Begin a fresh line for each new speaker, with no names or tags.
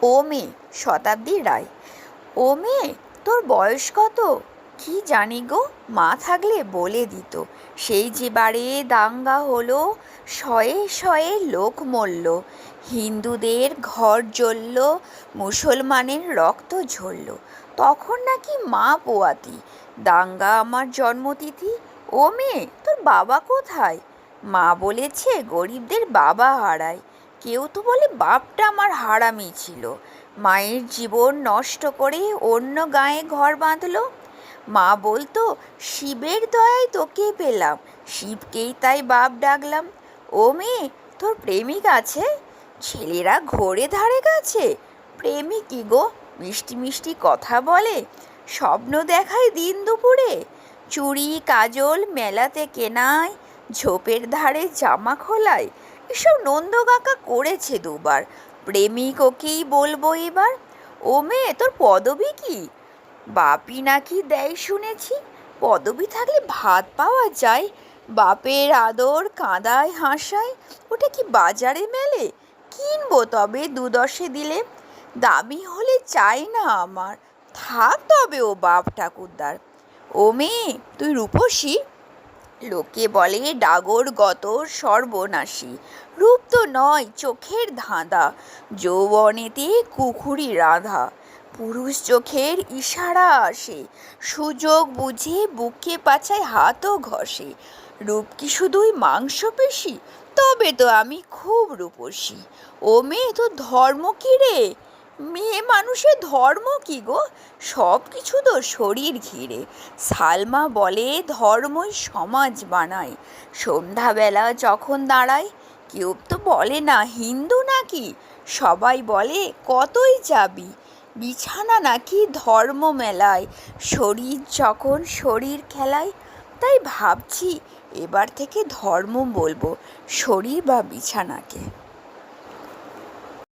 ও মেয়ে, শতাব্দী রায়। ও মেয়ে, তোর বয়স কত? কি জানি গো, মা থাকলে বলে দিত। সেই যে বারে দাঙ্গা হলো, শয়ে শয়ে লোক মরল, হিন্দুদের ঘর জ্বলল, মুসলমানের রক্ত ঝরল, তখন নাকি মা পোয়াতি। দাঙ্গা আমার জন্মতিথি। ও মেয়ে, তোর বাবা কোথায়? মা বলেছে গরিবদের বাবা হারায়। কেউ তো বলে বাপটা আমার হারামি ছিল, মায়ের জীবন নষ্ট করে অন্য গাঁয়ে ঘর বাঁধলো। মা বলতো শিবের দয়ায় তোকে পেলাম, শিবকেই তাই বাপ ডাকলাম। ও মেয়ে, তোর প্রেমিক আছে? ছেলেরা ঘোরে ধারে গেছে। প্রেমিকই গো, মিষ্টি মিষ্টি কথা বলে, স্বপ্ন দেখায় দিন দুপুরে, চুড়ি কাজল মেলাতে কেনায়, ঝোপের ধারে জামা খোলায়, এসব নন্দকাকা করেছে দুবার। প্রেমিক ওকেই বলবো এবার। ও মেয়ে, তোর পদবী কি? বাপি নাকি দেয় শুনেছি। পদবী থাকলে ভাত পাওয়া যায়? বাপের আদর কাঁদায় হাসায়, ওটা কি বাজারে মেলে? কিনবো তবে দুদশে দিলে। দামি হলে চাই না আমার, থাক তবে ও বাপ ঠাকুরদার। ও মেয়ে, তুই রূপসী? লোকে বলে ডাগর গতর সর্বনাশী, রূপ তো নয় চোখের ধাঁধা, যৌবনেতে কুকুরি রাধা, পুরুষ চোখের ইশারা আসে, সুযোগ বুঝে বুকে পাছায় হাতও ঘষে। রূপ কি শুধুই মাংসপেশি? তবে তো আমি খুব রূপসী। ও মেয়ে, তোর ধর্ম কি রে? মেয়ে মানুষের ধর্ম কি গো? সব কিছু তো শরীর ঘিরে। সালমা বলে ধর্মই সমাজ বানায়। সন্ধ্যাবেলা যখন দাঁড়ায়, কেউ তো বলে না হিন্দু নাকি, সবাই বলে কতই যাবি। বিছানা নাকি ধর্ম মেলায়, শরীর যখন শরীর খেলায়। তাই ভাবছি এবার থেকে ধর্ম বলবো, শরীর বা বিছানাকে।